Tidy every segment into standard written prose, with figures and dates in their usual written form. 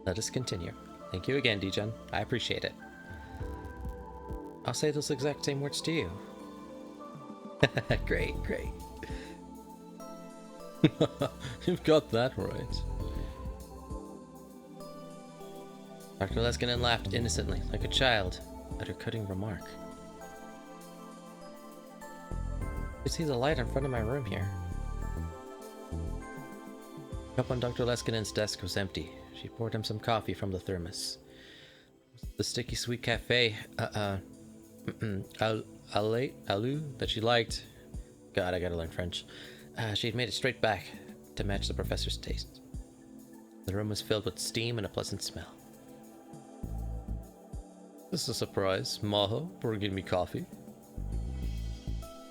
Let us continue. Thank you again, Degen. I appreciate it. I'll say those exact same words to you. Great. You've got that right. Dr. Leskinen laughed innocently, like a child, at her cutting remark. You see the light in front of my room here. The cup on Dr. Leskinen's desk was empty. She poured him some coffee from the thermos. The sticky sweet cafe, alu that she liked. God, I gotta learn French. She had made it straight back to match the professor's taste. The room was filled with steam and a pleasant smell. This is a surprise. Maho bringing me coffee.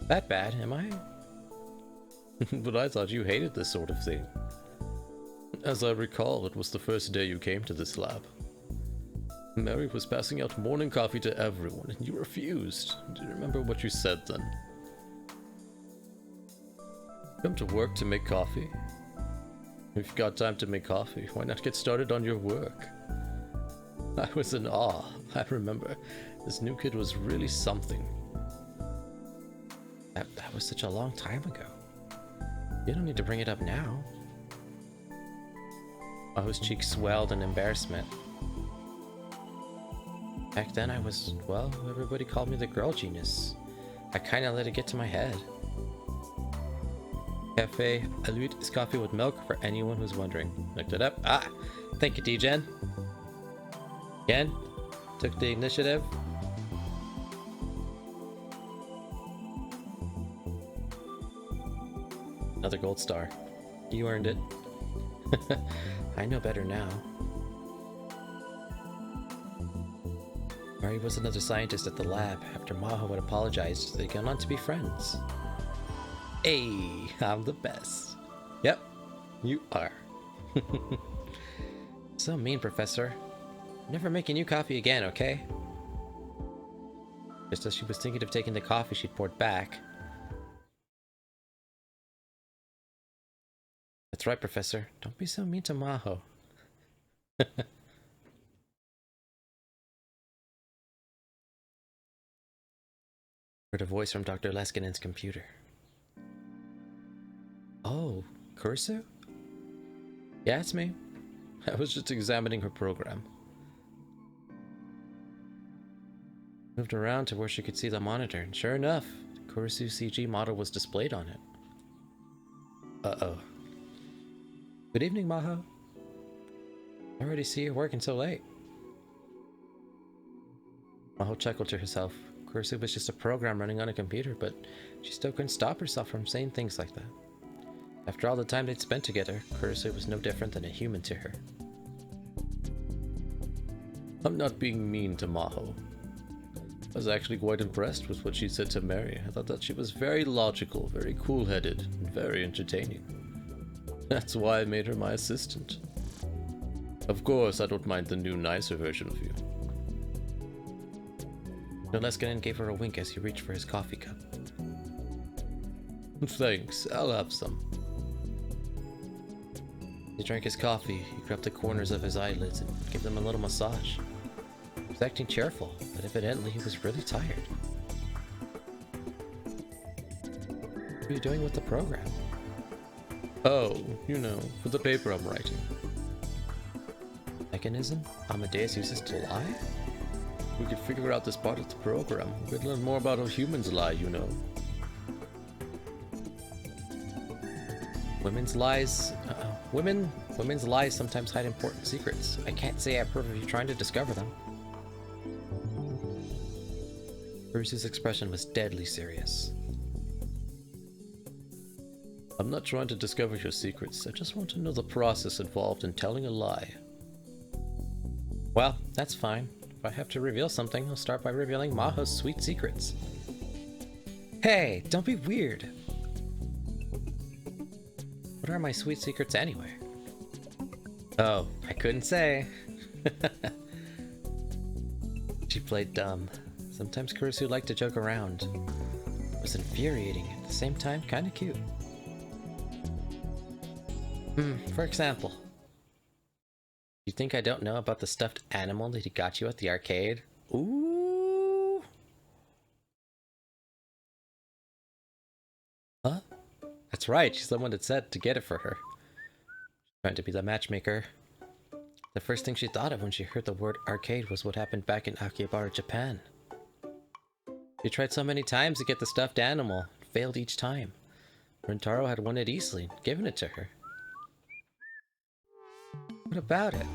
That bad, am I? But I thought you hated this sort of thing. As I recall, it was the first day you came to this lab. Mary was passing out morning coffee to everyone, and you refused. Do you remember what you said then? Come to work to make coffee? If you've got time to make coffee, why not get started on your work? I was in awe. I remember. This new kid was really something. That was such a long time ago. You don't need to bring it up now. Maho's cheeks swelled in embarrassment. Back then I was, well, everybody called me the girl genius. I kinda let it get to my head. Cafe Aluit is coffee with milk for anyone who's wondering. Looked it up. Ah! Thank you, Degen. Again, took the initiative. Another gold star. You earned it. I know better now. Mari was another scientist at the lab after Maho had apologized. They'd gone on to be friends. Hey, I'm the best. Yep, you are. So mean, Professor. Never making you coffee again, okay? Just as she was thinking of taking the coffee she'd poured back. That's right, Professor. Don't be so mean to Maho. Heard a voice from Dr. Leskinen's computer. Oh, Kurisu? Yeah, it's me. I was just examining her program. Moved around to where she could see the monitor, and sure enough, the Kurisu CG model was displayed on it. Uh-oh. Good evening, Maho. I already see you working so late. Maho chuckled to herself. Kurisu was just a program running on a computer, but she still couldn't stop herself from saying things like that. After all the time they'd spent together, Kurisu was no different than a human to her. I'm not being mean to Maho. I was actually quite impressed with what she said to Mary. I thought that she was very logical, very cool-headed, and very entertaining. That's why I made her my assistant. Of course, I don't mind the new, nicer version of you. Leskinen gave her a wink as he reached for his coffee cup. Thanks, I'll have some. He drank his coffee, he grabbed the corners of his eyelids and gave them a little massage. He was acting cheerful, but evidently he was really tired. What are you doing with the program? Oh, you know, for the paper I'm writing. Mechanism Amadeus uses to lie? We could figure out this part of the program. We could learn more about how humans lie, you know. Women's lies sometimes hide important secrets. I can't say I approve of you trying to discover them. Bruce's expression was deadly serious. I'm not trying to discover your secrets. I just want to know the process involved in telling a lie. Well, that's fine. If I have to reveal something, I'll start by revealing Maho's sweet secrets. Hey, don't be weird. What are my sweet secrets anyway? Oh, I couldn't say. She played dumb. Sometimes Kurisu liked to joke around. It was infuriating, at the same time kinda cute. For example. You think I don't know about the stuffed animal that he got you at the arcade? Ooh. Huh? That's right, she's the one that said to get it for her. Trying to be the matchmaker. The first thing she thought of when she heard the word arcade was what happened back in Akihabara, Japan. She tried so many times to get the stuffed animal, failed each time. Rentaro had won it easily, given it to her. What about it?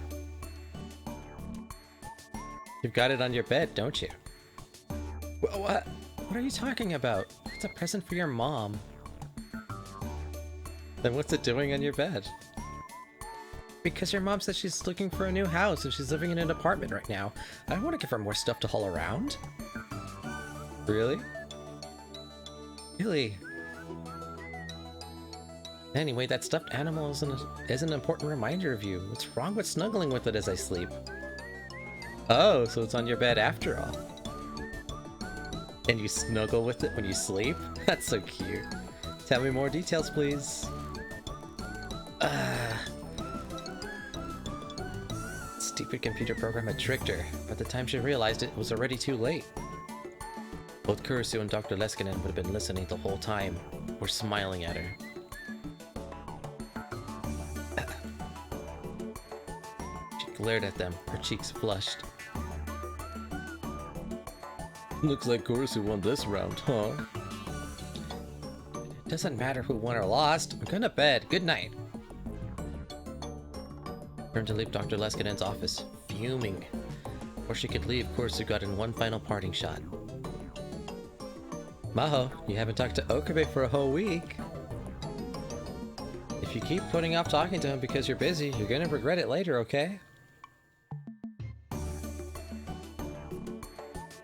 You've got it on your bed, don't you? What? What are you talking about? It's a present for your mom. Then what's it doing on your bed? Because your mom says she's looking for a new house and she's living in an apartment right now. I don't want to give her more stuff to haul around. Really? Really? Anyway, that stuffed animal is an important reminder of you. What's wrong with snuggling with it as I sleep? Oh, so it's on your bed after all. And you snuggle with it when you sleep? That's so cute. Tell me more details, please. Stupid computer program had tricked her. By the time she realized it, it was already too late. Both Kurisu and Dr. Leskinen would have been listening the whole time, or smiling at her. She glared at them, her cheeks flushed. Looks like Kurisu won this round, huh? It doesn't matter who won or lost. I'm going to bed. Good night. Turned to leave Dr. Leskinen's office, fuming. Before she could leave, Kurisu got in one final parting shot. Maho, you haven't talked to Okabe for a whole week. If you keep putting off talking to him because you're busy, you're gonna regret it later, okay?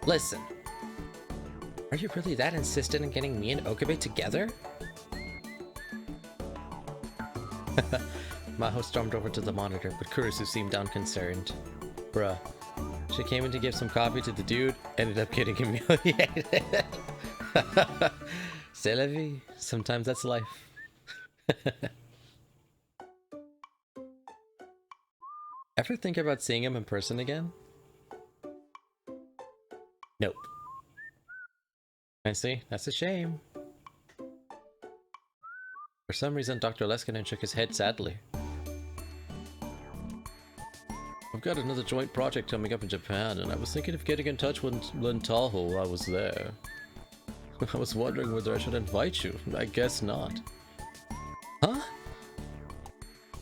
Listen. Are you really that insistent in getting me and Okabe together? Maho stormed over to the monitor, but Kurisu seemed unconcerned. Bruh. She came in to give some coffee to the dude, ended up getting humiliated. C'est la vie. Sometimes that's life. Ever think about seeing him in person again? Nope. I see. That's a shame. For some reason, Dr. Leskinen shook his head sadly. I've got another joint project coming up in Japan, and I was thinking of getting in touch with Lentaho while I was there. I was wondering whether I should invite you. I guess not. Huh?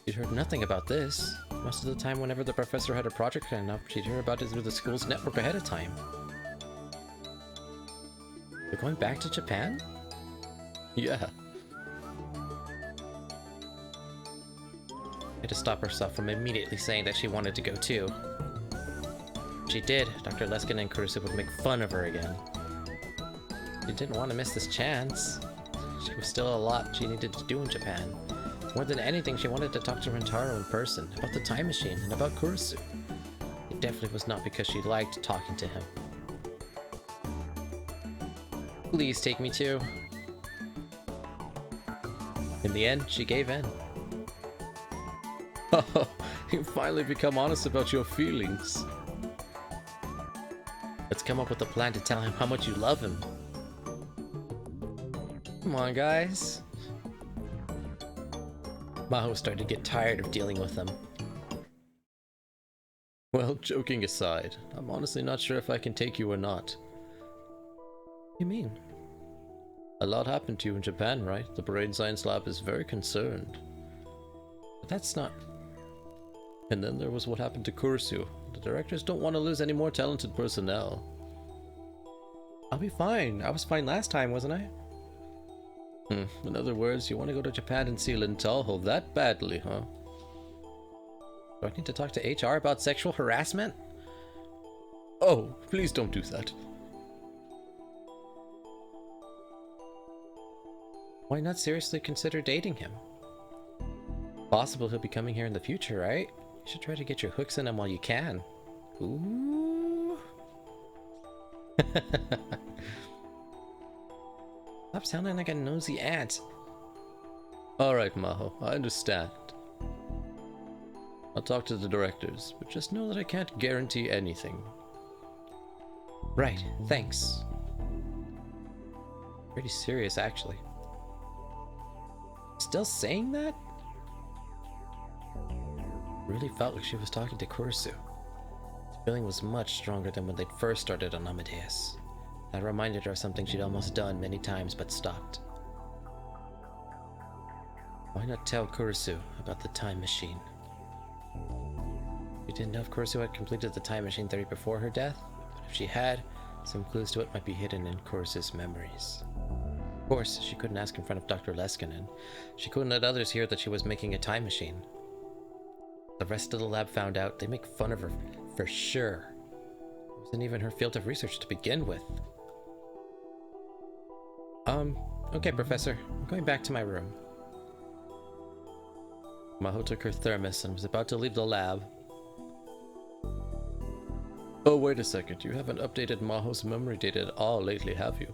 You'd heard nothing about this. Most of the time, whenever the professor had a project coming up, she'd hear about it through the school's network ahead of time. You're going back to Japan? Yeah. Had to stop herself from immediately saying that she wanted to go too. If she did, Dr. Leskinen and Kurisu would make fun of her again. She didn't want to miss this chance. She was still a lot she needed to do in Japan. More than anything, she wanted to talk to Rentaro in person, about the time machine, and about Kurisu. It definitely was not because she liked talking to him. Please take me too. In the end, she gave in. Oh, you finally become honest about your feelings. Let's come up with a plan to tell him how much you love him. Come on, guys. Maho started to get tired of dealing with him. Well, joking aside, I'm honestly not sure if I can take you or not. What do you mean? A lot happened to you in Japan, right? The brain science lab is very concerned. But that's not... And then there was what happened to Kurisu. The directors don't want to lose any more talented personnel. I'll be fine. I was fine last time, wasn't I? In other words, you want to go to Japan and see Lentaho that badly, huh? Do I need to talk to HR about sexual harassment? Oh, please don't do that. Why not seriously consider dating him? Possible he'll be coming here in the future, right? You should try to get your hooks in him while you can. Ooh. Stop sounding like a nosy ant. Alright, Maho, I understand. I'll talk to the directors, but just know that I can't guarantee anything. Right, thanks. Pretty serious, actually. Still saying that? Really felt like she was talking to Kurisu. The feeling was much stronger than when they'd first started on Amadeus. That reminded her of something she'd almost done many times but stopped. Why not tell Kurisu about the time machine? She didn't know if Kurisu had completed the time machine theory before her death, but if she had, some clues to it might be hidden in Kurisu's memories. Of course, she couldn't ask in front of Dr. Leskinen. She couldn't let others hear that she was making a time machine. The rest of the lab found out, they'd make fun of her for sure. It wasn't even her field of research to begin with. Okay, Professor. I'm going back to my room. Maho took her thermos and was about to leave the lab. Oh, wait a second. You haven't updated Maho's memory data at all lately, have you?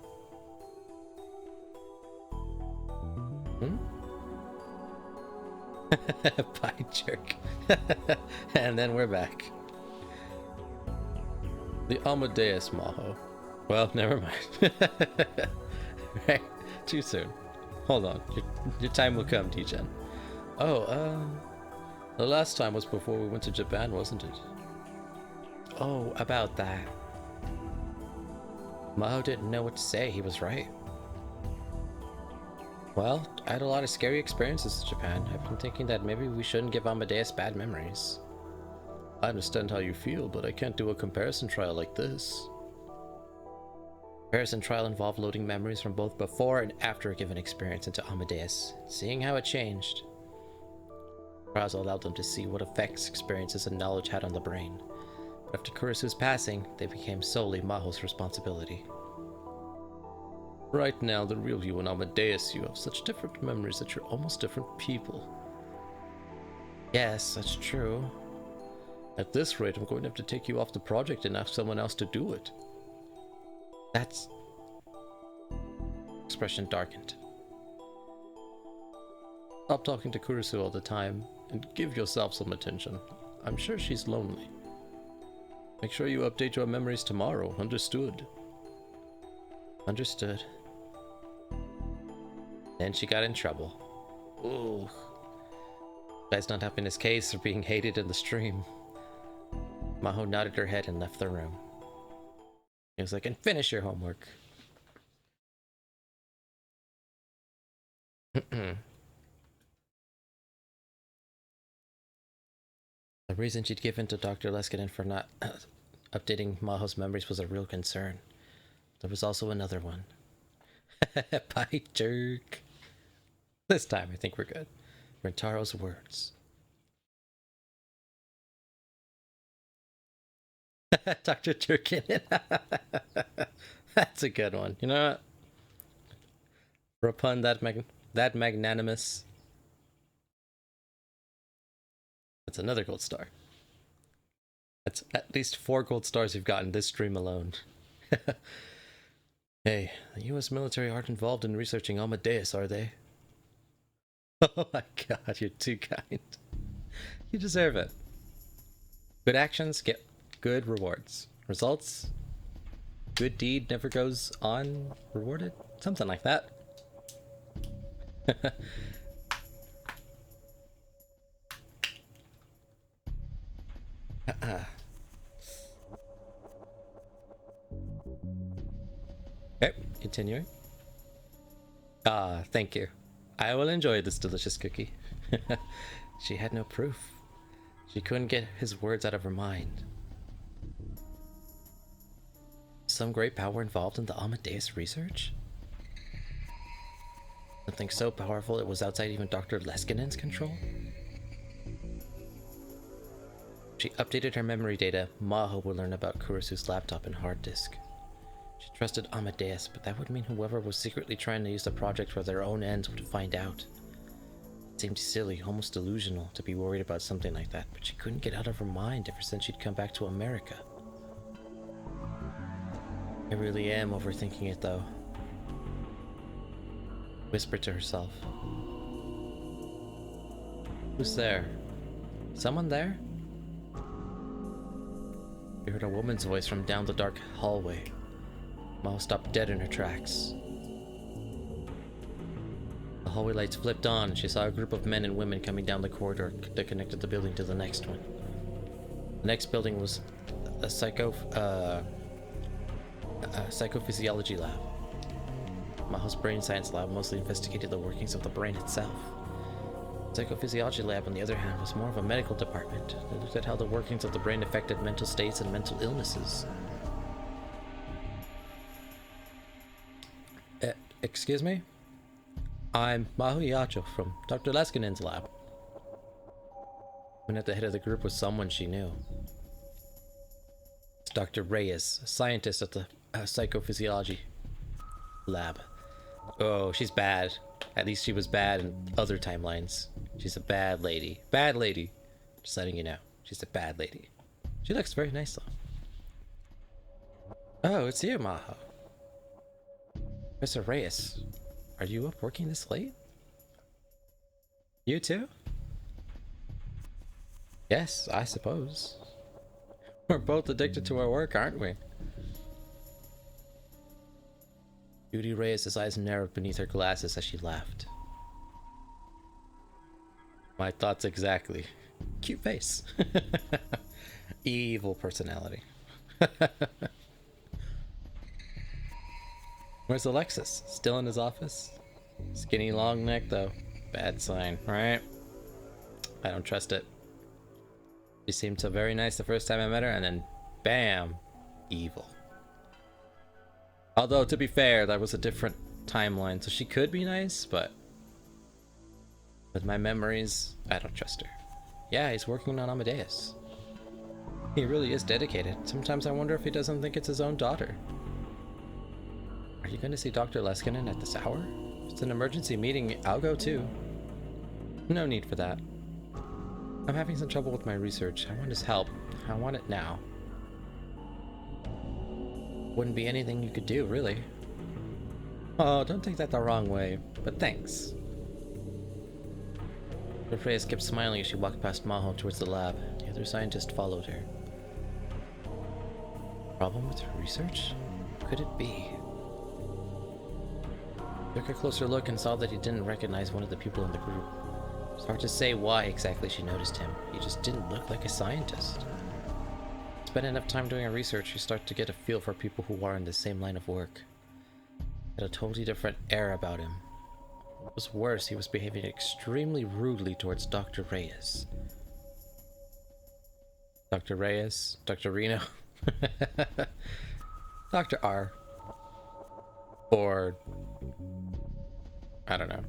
Hmm? Pie jerk. And then we're back. The Amadeus Maho. Well, never mind. Right, too soon. Hold on, your time will come, T-Gen. Oh, the last time was before we went to Japan, wasn't it? Oh, about that. Maho didn't know what to say, he was right. Well, I had a lot of scary experiences in Japan. I've been thinking that maybe we shouldn't give Amadeus bad memories. I understand how you feel, but I can't do a comparison trial like this. Comparison trial involved loading memories from both before and after a given experience into Amadeus, seeing how it changed. Trials allowed them to see what effects experiences and knowledge had on the brain. But after Kurisu's passing, they became solely Maho's responsibility. Right now, the real you and Amadeus, you have such different memories that you're almost different people. Yes, that's true. At this rate, I'm going to have to take you off the project and ask someone else to do it. That's... Expression darkened. Stop talking to Kurisu all the time, and give yourself some attention. I'm sure she's lonely. Make sure you update your memories tomorrow, understood? Understood. Then she got in trouble. Ooh. Guy's not helping his case or being hated in the stream. Maho nodded her head and left the room. He was like, and finish your homework. The reason she'd given to Dr. Leskinen for not updating Maho's memories was a real concern. There was also another one. Pie jerk. This time I think we're good. Rentaro's words. Dr. Jerkin. That's a good one. You know what? For a pun that magnanimous. That's another gold star. That's at least 4 gold stars you've gotten this stream alone. Hey, the US military aren't involved in researching Amadeus, are they? Oh my god, you're too kind. You deserve it. Good actions get good rewards. Results? Good deed never goes unrewarded? Something like that. Okay, continuing. Thank you. I will enjoy this delicious cookie. She had no proof. She couldn't get his words out of her mind. Some great power involved in the Amadeus research? Something so powerful it was outside even Dr. Leskinen's control? She updated her memory data. Maho would learn about Kurisu's laptop and hard disk. She trusted Amadeus, but that would mean whoever was secretly trying to use the project for their own ends would find out. It seemed silly, almost delusional, to be worried about something like that, but she couldn't get out of her mind ever since she'd come back to America. I really am overthinking it, though. Whispered to herself. Who's there? Someone there? She heard a woman's voice from down the dark hallway. Maho stopped dead in her tracks. The hallway lights flipped on, and she saw a group of men and women coming down the corridor that connected the building to the next one. The next building was a psychophysiology lab. Maho's brain science lab mostly investigated the workings of the brain itself. The psychophysiology lab, on the other hand, was more of a medical department that looked at how the workings of the brain affected mental states and mental illnesses. Excuse me? I'm Maho Yacho from Dr. Leskinen's lab. The man at the head of the group was someone she knew. It's Dr. Reyes, a scientist at the psychophysiology lab. Oh, she's bad. At least she was bad in other timelines. She's a bad lady. Bad lady. Just letting you know. She's a bad lady. She looks very nice though. Oh, it's you, Maho. Mr. Reyes, are you up working this late? You too? Yes, I suppose. We're both addicted to our work, aren't we? Judy Reyes' eyes narrowed beneath her glasses as she laughed. My thoughts exactly. Cute face. Evil personality. Where's Alexis? Still in his office? Skinny long neck though. Bad sign, right? I don't trust it. She seemed so very nice the first time I met her, and then bam, evil. Although, to be fair, that was a different timeline, so she could be nice, but with my memories, I don't trust her. Yeah, he's working on Amadeus. He really is dedicated. Sometimes I wonder if he doesn't think it's his own daughter. Are you going to see Dr. Leskinen at this hour? If it's an emergency meeting, I'll go too. No need for that. I'm having some trouble with my research. I want his help. I want it now. Wouldn't be anything you could do, really. Oh, don't take that the wrong way, but thanks. Reyes kept smiling as she walked past Maho towards the lab. The other scientist followed her. Problem with her research? What could it be? Took a closer look and saw that he didn't recognize one of the people in the group. It's hard to say why exactly she noticed him. He just didn't look like a scientist. Spend enough time doing a research, you start to get a feel for people who are in the same line of work. He had a totally different air about him. What was worse, he was behaving extremely rudely towards Dr. Reyes. Dr. Reyes? Dr. Reno? Dr. R. Or I don't know.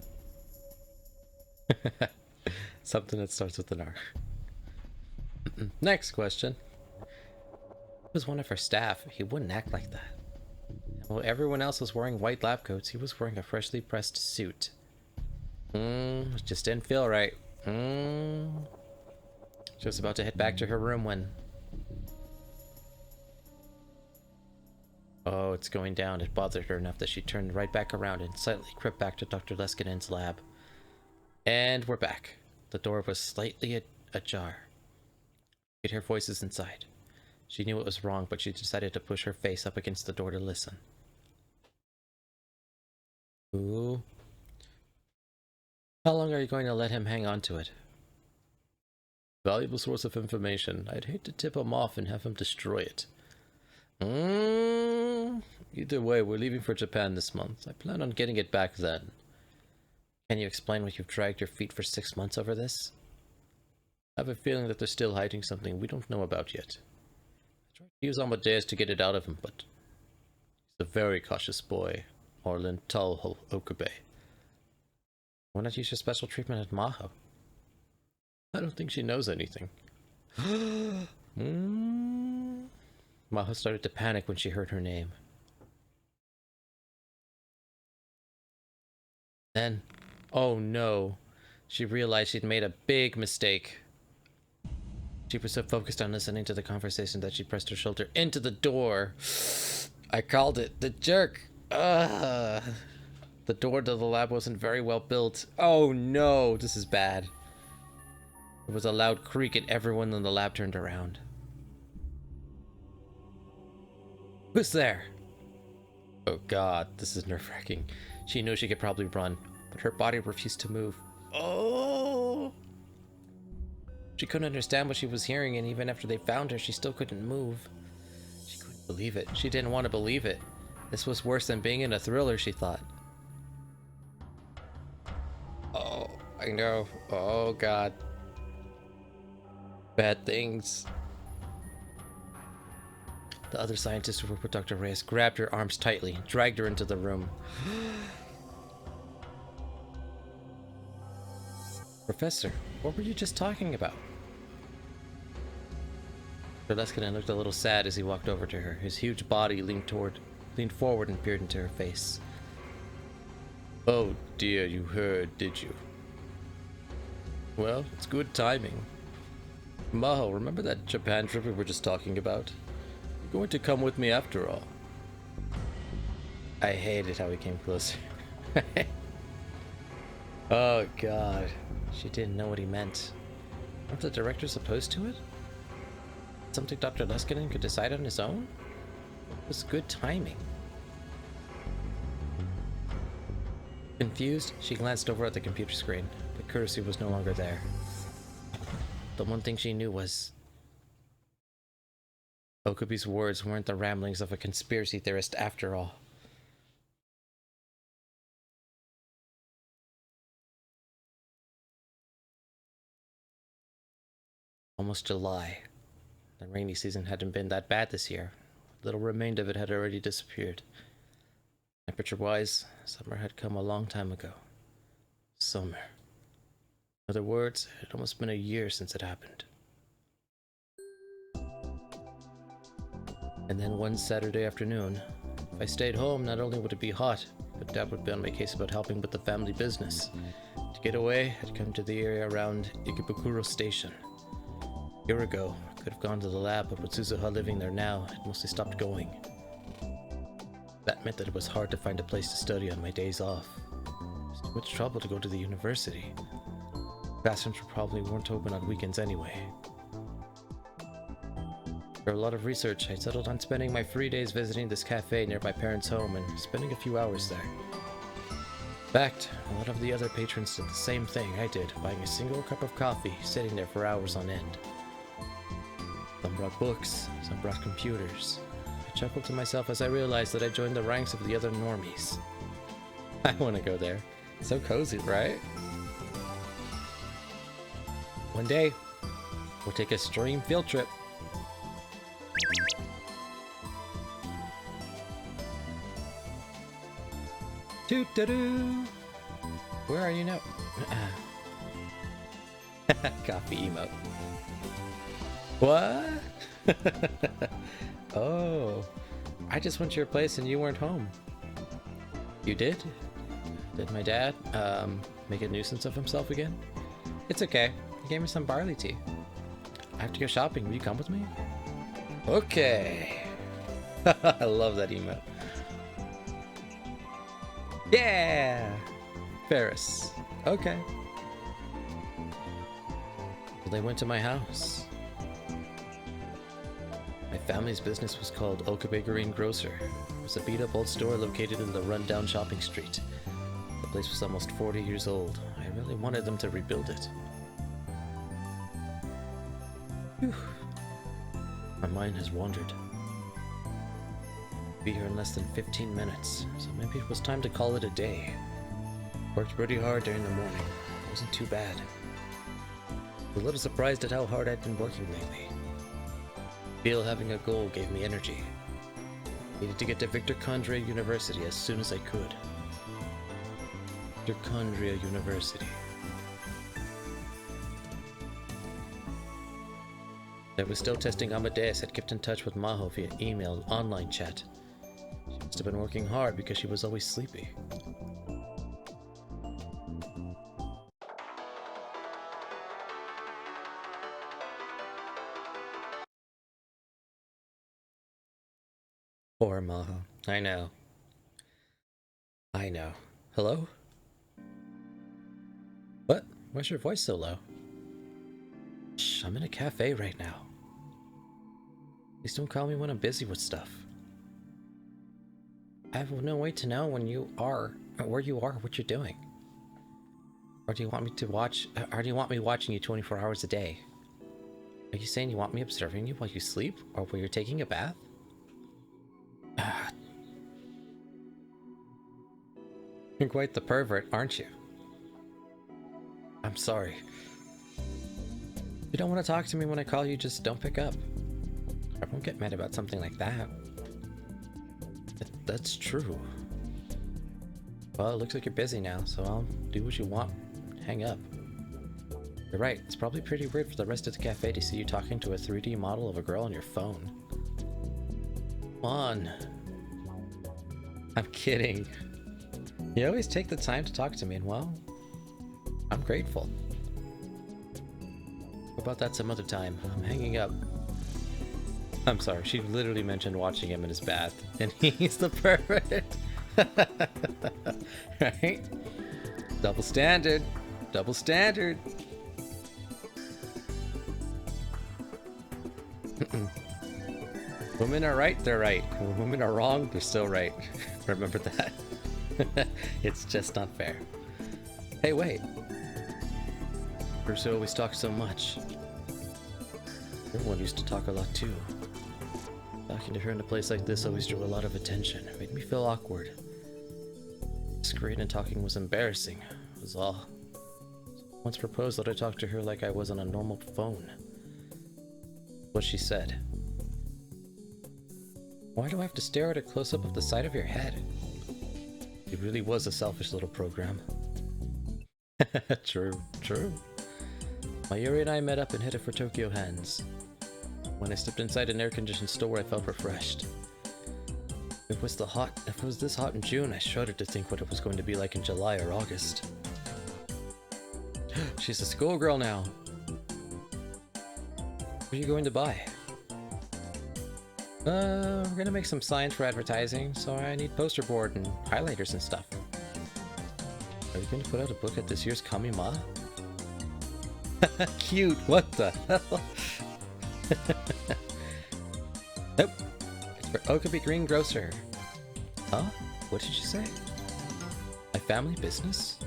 Something that starts with an R. Next question. He was one of her staff. He wouldn't act like that. While everyone else was wearing white lab coats, he was wearing a freshly pressed suit. It just didn't feel right. She was about to head back to her room when... Oh, it's going down. It bothered her enough that she turned right back around and slightly crept back to Dr. Leskinen's lab. And we're back. The door was slightly ajar. She could hear voices inside. She knew it was wrong, but she decided to push her face up against the door to listen. Ooh. How long are you going to let him hang on to it? Valuable source of information. I'd hate to tip him off and have him destroy it. Either way, we're leaving for Japan this month. I plan on getting it back then. Can you explain why you've dragged your feet for 6 months over this? I have a feeling that they're still hiding something we don't know about yet. I tried to use Amadeus to get it out of him, but he's a very cautious boy. Orlin Tulho Okabe. Why not use your special treatment at Maho? I don't think she knows anything. Maho started to panic when she heard her name. Then, oh no, she realized she'd made a big mistake. She was so focused on listening to the conversation that she pressed her shoulder into the door. I called it. The jerk. The door to the lab wasn't very well built. Oh no, this is bad. There was a loud creak and everyone in the lab turned around. Who's there? Oh god, this is nerve-wracking. She knew she could probably run, but her body refused to move. Oh! She couldn't understand what she was hearing, and even after they found her, she still couldn't move. She couldn't believe it. She didn't want to believe it. This was worse than being in a thriller, she thought. Oh, I know. Oh god. Bad things. The other scientists who were with Dr. Reyes grabbed her arms tightly and dragged her into the room. Professor, what were you just talking about? Leskinan looked a little sad as he walked over to her. His huge body leaned forward and peered into her face. Oh dear, you heard, did you? Well, it's good timing. Maho, remember that Japan trip we were just talking about? You're going to come with me after all. I hated how he came closer. Oh god. She didn't know what he meant. Weren't the directors opposed to it? Something Dr. Leskinan could decide on his own? It was good timing. Confused, she glanced over at the computer screen, but Kurusu was no longer there. The one thing she knew was Okubi's words weren't the ramblings of a conspiracy theorist after all. Almost July. The rainy season hadn't been that bad this year. Little remained of it had already disappeared. Temperature-wise, summer had come a long time ago. Summer. In other words, it had almost been a year since it happened. And then one Saturday afternoon, if I stayed home, not only would it be hot, but Dad would be on my case about helping with the family business. To get away, I'd come to the area around Ikebukuro Station. A year ago, I could have gone to the lab, but with Suzuha living there now, I'd mostly stopped going. That meant that it was hard to find a place to study on my days off. It was too much trouble to go to the university. Classrooms probably weren't open on weekends anyway. After a lot of research, I settled on spending my free days visiting this cafe near my parents' home and spending a few hours there. In fact, a lot of the other patrons did the same thing I did, buying a single cup of coffee, sitting there for hours on end. Some brought books, some brought computers. I chuckled to myself as I realized that I joined the ranks of the other normies. I want to go there. So cozy, right? One day, we'll take a stream field trip. Toot-a-doo! Where are you now? Coffee emote. What? Oh, I just went to your place and you weren't home. You did? Did my dad, make a nuisance of himself again? It's okay. He gave me some barley tea. I have to go shopping. Will you come with me? Okay. I love that emote. Yeah! Ferris. Okay. Well, they went to my house. My family's business was called Okabe Green Grocer. It was a beat-up old store located in the run-down shopping street. The place was almost 40 years old. I really wanted them to rebuild it. Whew. My mind has wandered. I'll be here in less than 15 minutes, so maybe it was time to call it a day. Worked pretty hard during the morning. It wasn't too bad. I was a little surprised at how hard I'd been working lately. I feel having a goal gave me energy. I needed to get to Victor Condrea University as soon as I could. Victor Condrea University. I was still testing Amadeus, had kept in touch with Maho via email and online chat. She must have been working hard because she was always sleepy. Poor Maho. I know. I know. Hello? What? Why's your voice so low? Shh, I'm in a cafe right now. Please don't call me when I'm busy with stuff. I have no way to know when you are, where you are, what you're doing. Or do you want me to watch, or do you want me watching you 24 hours a day? Are you saying you want me observing you while you sleep, or while you're taking a bath? You're quite the pervert, aren't you? I'm sorry. If you don't want to talk to me when I call you, just don't pick up. I won't get mad about something like that. That's true. Well, it looks like you're busy now, so I'll do what you want. Hang up. You're right, it's probably pretty weird for the rest of the cafe to see you talking to a 3D model of a girl on your phone. Come on. I'm kidding. You always take the time to talk to me, and well, I'm grateful. How about that some other time? I'm hanging up. I'm sorry, she literally mentioned watching him in his bath, and he's the pervert. Right? Double standard. Double standard. Women are right, they're right. When women are wrong, they're still right. Remember that. It's just not fair. Hey, wait. Bruce always talks so much. Everyone used to talk a lot too. Talking to her in a place like this always drew a lot of attention. It made me feel awkward. Screen and talking was embarrassing, was all. Once proposed that I talk to her like I was on a normal phone. What she said. Why do I have to stare at a close-up of the side of your head? It really was a selfish little program. True, true. Mayuri and I met up and headed for Tokyo Hands. When I stepped inside an air-conditioned store, I felt refreshed. If it was this hot in June, I shuddered to think what it was going to be like in July or August. She's a schoolgirl now. What are you going to buy? We're gonna make some signs for advertising, so I need poster board and highlighters and stuff. Are you going to put out a book at this year's Kamima? Cute, what the hell? Nope. It's for Okabe Greengrocer. Huh? What did you say? My family business?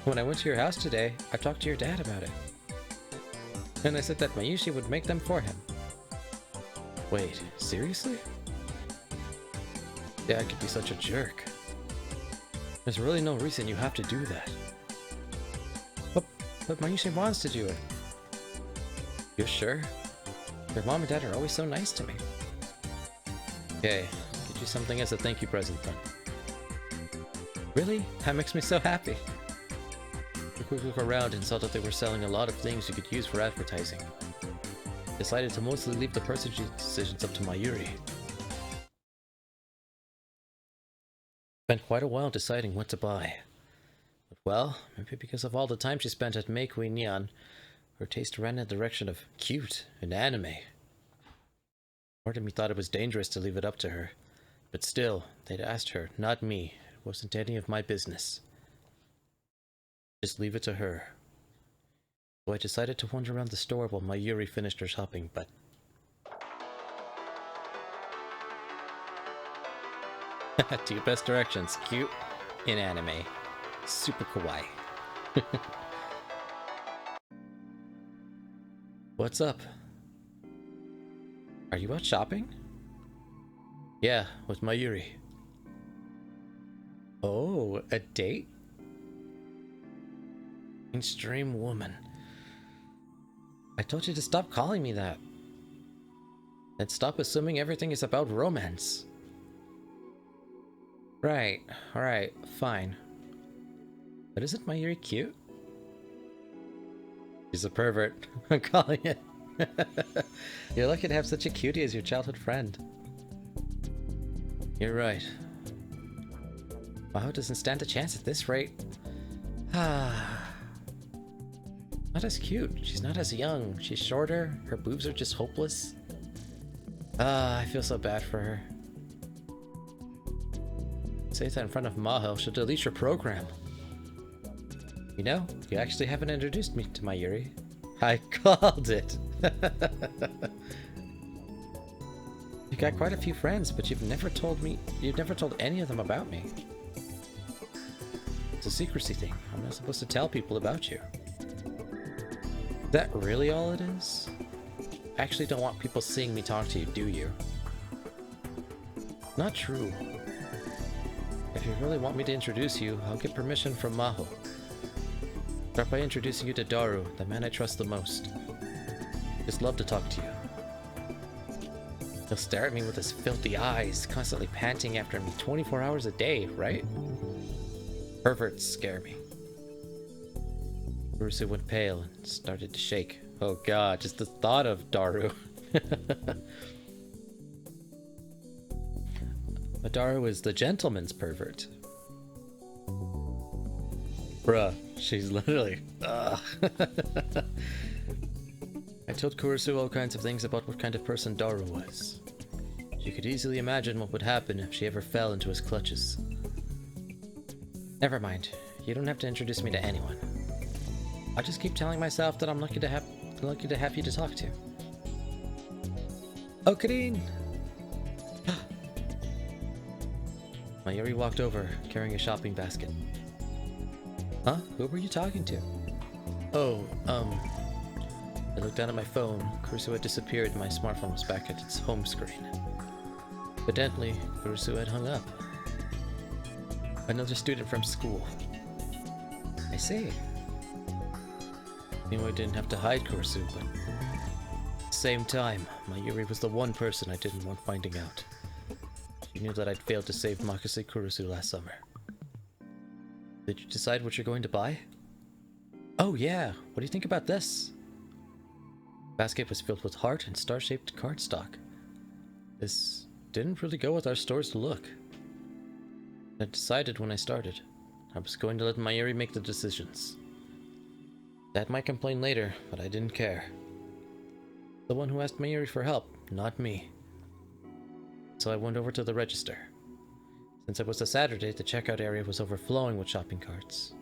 When I went to your house today, I talked to your dad about it. And I said that Mayushi would make them for him. Wait, seriously? Dad could be such a jerk. There's really no reason you have to do that. But Mayushi wants to do it. You're sure? Your mom and dad are always so nice to me. Okay, I'll get you something as a thank you present then. Really? That makes me so happy. I quickly looked around and saw that they were selling a lot of things you could use for advertising. Decided to mostly leave the purchase decisions up to Mayuri. Spent quite a while deciding what to buy. But well, maybe because of all the time she spent at Meikui Neon, her taste ran in the direction of cute and anime. Part of me thought it was dangerous to leave it up to her. But still, they'd asked her, not me. It wasn't any of my business. Just leave it to her. So I decided to wander around the store while Mayuri finished her shopping, but... To your best directions. Cute in anime. Super kawaii. What's up? Are you out shopping? Yeah, with Mayuri. Oh, a date? Mainstream woman. I told you to stop calling me that. And stop assuming everything is about romance. Right, alright, fine. But isn't Mayuri cute? She's a pervert. I'm calling it. You're lucky to have such a cutie as your childhood friend. You're right. Maho doesn't stand a chance at this rate. Not as cute. She's not as young. She's shorter. Her boobs are just hopeless. I feel so bad for her. Say that in front of Maho, she'll delete your program. You know, you actually haven't introduced me to Mayuri. I called it. You got quite a few friends, but you've never told any of them about me. It's a secrecy thing. I'm not supposed to tell people about you. Is that really all it is? I actually don't want people seeing me talk to you, do you? Not true. If you really want me to introduce you, I'll get permission from Maho. Start by introducing you to Daru, the man I trust the most. Just love to talk to you. He'll stare at me with his filthy eyes, constantly panting after me 24 hours a day, right? Perverts scare me. Kurusu went pale and started to shake. Oh god, just the thought of Daru. But Daru is the gentleman's pervert. Bruh, she's literally... Ugh. I told Kurusu all kinds of things about what kind of person Daru was. She could easily imagine what would happen if she ever fell into his clutches. Never mind. You don't have to introduce me to anyone. I'll just keep telling myself that I'm lucky to have you to talk to. Oh, Karin! Mayuri walked over, carrying a shopping basket. Huh? Who were you talking to? Oh, I looked down at my phone. Kurusu had disappeared and my smartphone was back at its home screen. Evidently, Kurusu had hung up. Another student from school. I see. I knew I didn't have to hide Kurusu, but at the same time, Mayuri was the one person I didn't want finding out. She knew that I'd failed to save Makase Kurusu last summer. Did you decide what you're going to buy? Oh yeah, what do you think about this? The basket was filled with heart and star-shaped cardstock. This didn't really go with our store's look. I decided when I started. I was going to let Mayuri make the decisions. Dad might complain later, but I didn't care. The one who asked Mayuri for help, not me. So I went over to the register. Since it was a Saturday, the checkout area was overflowing with shopping carts.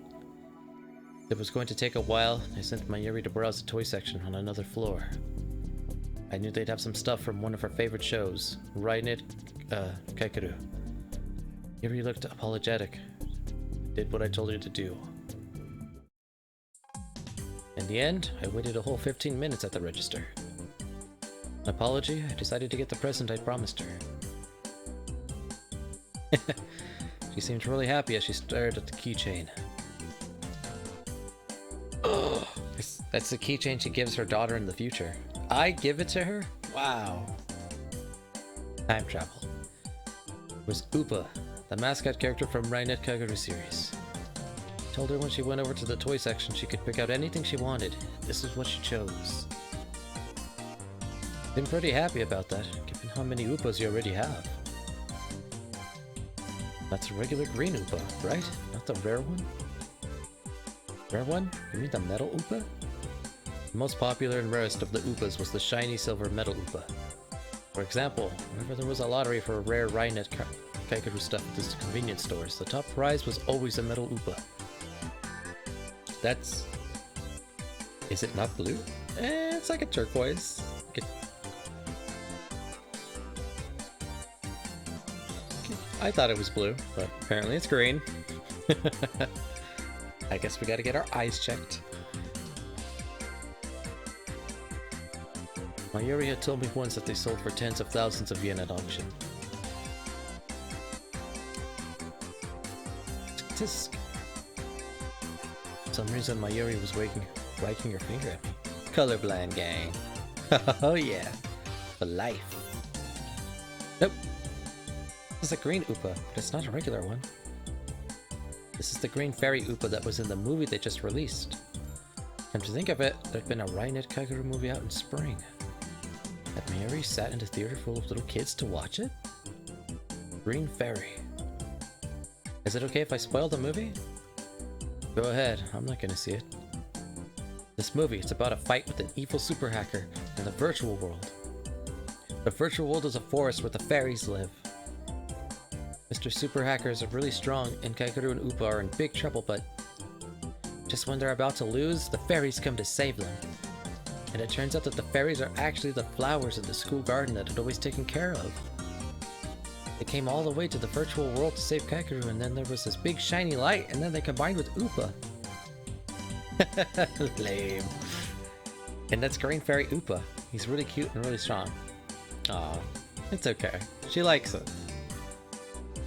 It was going to take a while. I sent Mayuri to browse the toy section on another floor. I knew they'd have some stuff from one of her favorite shows, Rainit Kaikeru. Yuri looked apologetic. Did what I told her to do. In the end, I waited a whole 15 minutes at the register. An apology, I decided to get the present I'd promised her. She seemed really happy as she stared at the keychain. Oh, that's the keychain she gives her daughter in the future. I give it to her? Wow. Time travel. It was Upa, the mascot character from Rainit Kaguru series. I told her when she went over to the toy section she could pick out anything she wanted. This is what she chose. I'm pretty happy about that, given how many Upas you already have. That's a regular green Upa, right? Not the rare one? Rare one? You mean the metal Upa? The most popular and rarest of the Upas was the shiny silver metal Upa. For example, whenever there was a lottery for rare Rainit Kaikeru stuff at the convenience stores, the top prize was always a metal Upa. That's... Is it not blue? It's like a turquoise. I thought it was blue, but apparently it's green. I guess we gotta get our eyes checked. Mayuri had told me once that they sold for tens of thousands of yen at auction. Tisk. For some reason Mayuri was wagging her finger at me. Colorblind gang. Oh yeah. For life. Nope. This is a green Upa, but it's not a regular one. This is the green fairy Upa that was in the movie they just released. Come to think of it, there'd been a Rainit Kaikeru movie out in spring. Had Mayuri sat in a theater full of little kids to watch it? Green fairy. Is it okay if I spoil the movie? Go ahead, I'm not gonna see it. This movie is about a fight with an evil super hacker in the virtual world. The virtual world is a forest where the fairies live. Mr. Super Hackers are really strong, and Kaikeru and Upa are in big trouble, but just when they're about to lose, the fairies come to save them. And it turns out that the fairies are actually the flowers in the school garden that had always taken care of. They came all the way to the virtual world to save Kakeru, and then there was this big shiny light, and then they combined with Upa. Lame. And that's Green Fairy Upa. He's really cute and really strong. Aw, it's okay. She likes it.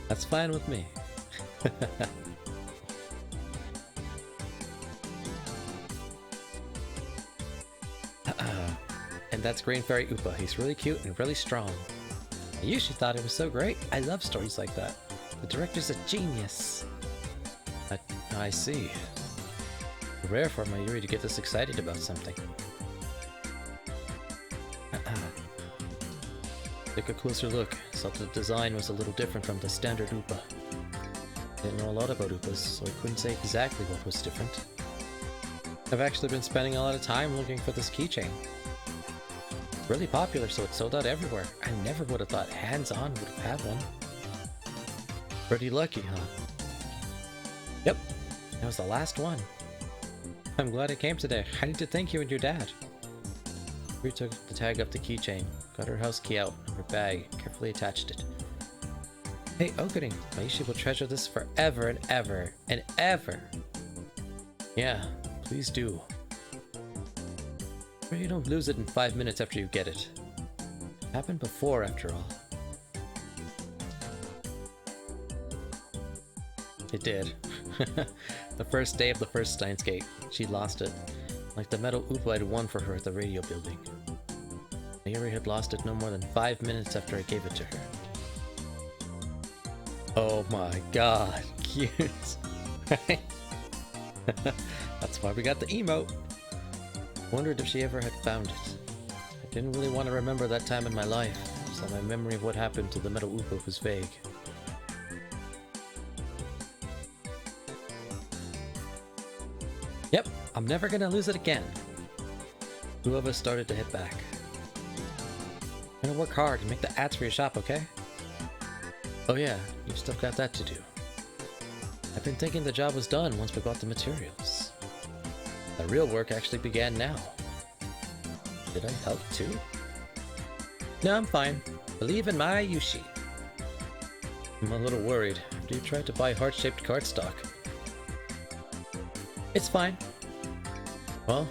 That's fine with me. And that's Green Fairy Upa. He's really cute and really strong. I usually thought it was so great. I love stories like that. The director's a genius. I see. Rare for Mayuri to get this excited about something. Took a closer look. Saw the design was a little different from the standard Upa. Didn't know a lot about Upas, so I couldn't say exactly what was different. I've actually been spending a lot of time looking for this keychain. Really popular, so it's sold out everywhere. I never would have thought Hands-On would have had one. Pretty lucky, huh? Yep, that was the last one. I'm glad it came today. I need to thank you and your dad. We took the tag off the keychain, got her house key out of her bag, carefully attached it. Hey, Okarin, Maishi will treasure this forever and ever and ever. Yeah, please do. Pray you don't lose it in 5 minutes after you get it. It happened before, after all. It did. The first day of the first Steins Gate, she lost it. Like the metal Upa I'd won for her at the radio building. Mayuri had lost it no more than 5 minutes after I gave it to her. Oh my god, cute. That's why we got the emote. Wondered if she ever had found it. I didn't really want to remember that time in my life, so my memory of what happened to the metal Upa was vague. Yep, I'm never gonna lose it again. Two of us started to head back. I'm gonna work hard and make the ads for your shop, okay? Oh yeah, you've still got that to do. I've been thinking the job was done once we got the materials. The real work actually began now. Did I help too? No, I'm fine. Believe in my Yushi. I'm a little worried. Do you try to buy heart-shaped cardstock? It's fine. Well,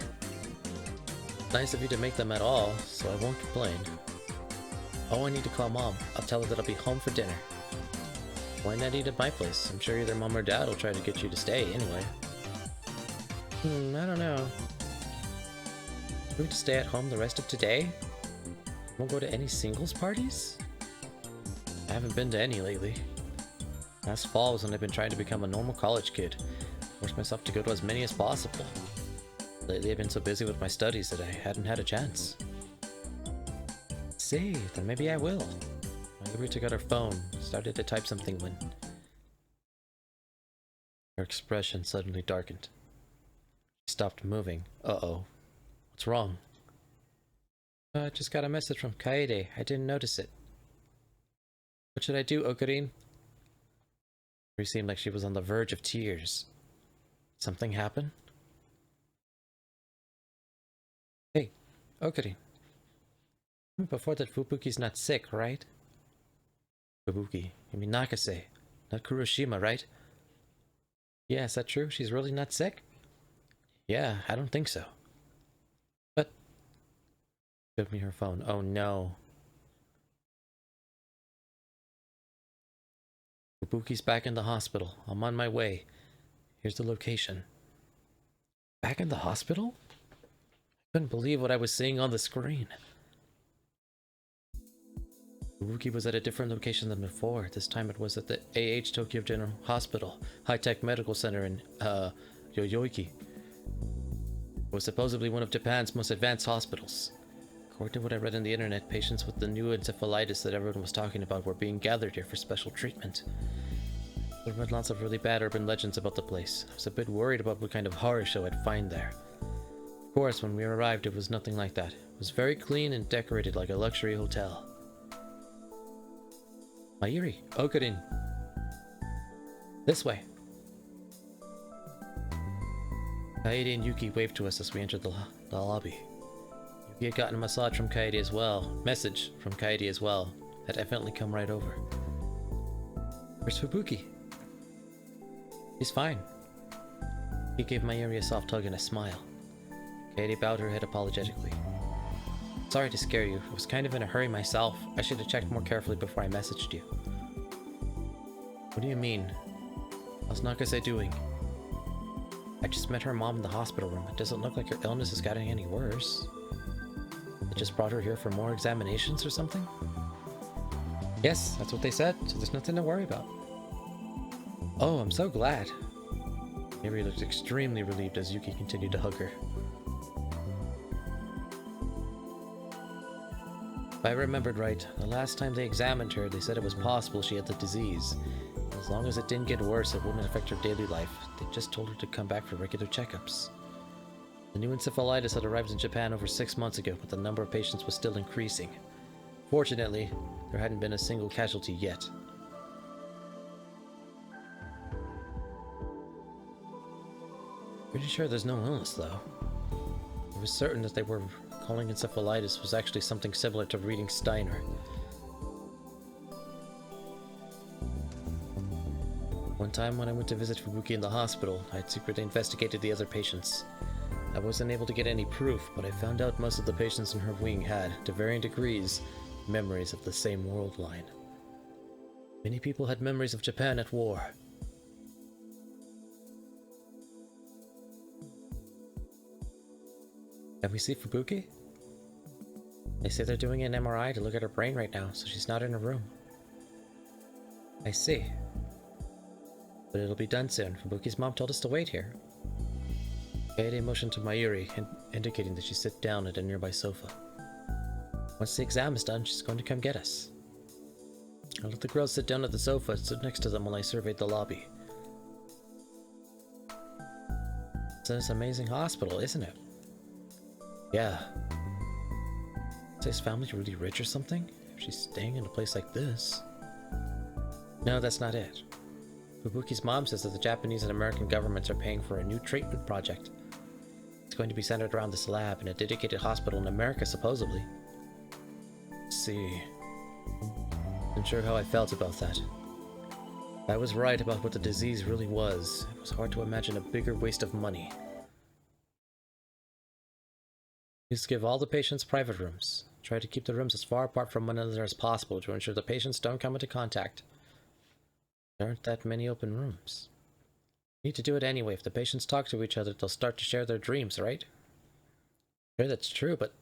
nice of you to make them at all, so I won't complain. Oh, I need to call Mom. I'll tell her that I'll be home for dinner. Why not eat at my place? I'm sure either Mom or Dad will try to get you to stay anyway. I don't know. Are we to stay at home the rest of today? Won't go to any singles parties? I haven't been to any lately. Last fall was when I've been trying to become a normal college kid. Force myself to go to as many as possible. Lately I've been so busy with my studies that I hadn't had a chance. See, then maybe I will. Mayuri took out her phone, started to type something when her expression suddenly darkened. She stopped moving. Uh-oh. What's wrong? I just got a message from Kaede. I didn't notice it. What should I do, Okarin? She seemed like she was on the verge of tears. Something happened? Hey, Okarin. Before that, Fubuki's not sick, right? Fubuki? You mean Nakase, not Kuroshima, right? Yeah, is that true? She's really not sick? Yeah, I don't think so. But... Give me her phone. Oh no. Fubuki's back in the hospital. I'm on my way. Here's the location. Back in the hospital? I couldn't believe what I was seeing on the screen. Fubuki was at a different location than before. This time it was at the AH Tokyo General Hospital, high-tech medical center in, Yoyoiki. It was supposedly one of Japan's most advanced hospitals. According to what I read on the internet, patients with the new encephalitis that everyone was talking about were being gathered here for special treatment. There were lots of really bad urban legends about the place. I was a bit worried about what kind of horror show I'd find there. Of course, when we arrived, it was nothing like that. It was very clean and decorated like a luxury hotel. Mayuri, Okarin. This way. Kaede and Yuki waved to us as we entered the lobby. He had gotten a massage from Kaede as well. Message from Kaede as well. Had evidently come right over. Where's Fubuki? He's fine. He gave Mayuri a soft hug and a smile. Kaede bowed her head apologetically. Sorry to scare you. I was kind of in a hurry myself. I should have checked more carefully before I messaged you. What do you mean? How's Nakase doing? I just met her mom in the hospital room. It doesn't look like her illness is getting any worse. They just brought her here for more examinations or something? Yes, that's what they said, so there's nothing to worry about. Oh, I'm so glad. Mayuri looked extremely relieved as Yuki continued to hug her. If I remembered right, the last time they examined her, they said it was possible she had the disease. As long as it didn't get worse, it wouldn't affect her daily life. They just told her to come back for regular checkups. The new encephalitis had arrived in Japan over 6 months ago, but the number of patients was still increasing. Fortunately, there hadn't been a single casualty yet. Pretty sure there's no illness, though. I was certain that they were calling encephalitis was actually something similar to reading Steiner. One time when I went to visit Fubuki in the hospital, I had secretly investigated the other patients. I wasn't able to get any proof, but I found out most of the patients in her wing had, to varying degrees, memories of the same world line. Many people had memories of Japan at war. Can we see Fubuki? They say they're doing an MRI to look at her brain right now, so she's not in her room. I see. But it'll be done soon. Fubuki's mom told us to wait here. Kaede motioned to Mayuri, indicating that she sit down at a nearby sofa. Once the exam is done, she's going to come get us. I let the girls sit down at the sofa and stood next to them while I surveyed the lobby. It's an amazing hospital, isn't it? Yeah. Is his family really rich or something? If she's staying in a place like this. No, that's not it. Fubuki's mom says that the Japanese and American governments are paying for a new treatment project. It's going to be centered around this lab in a dedicated hospital in America, supposedly. Let's see. I'm sure how I felt about that. I was right about what the disease really was. It was hard to imagine a bigger waste of money. Please give all the patients private rooms. Try to keep the rooms as far apart from one another as possible to ensure the patients don't come into contact. There aren't that many open rooms. You need to do it anyway. If the patients talk to each other, they'll start to share their dreams, right? Sure, that's true, but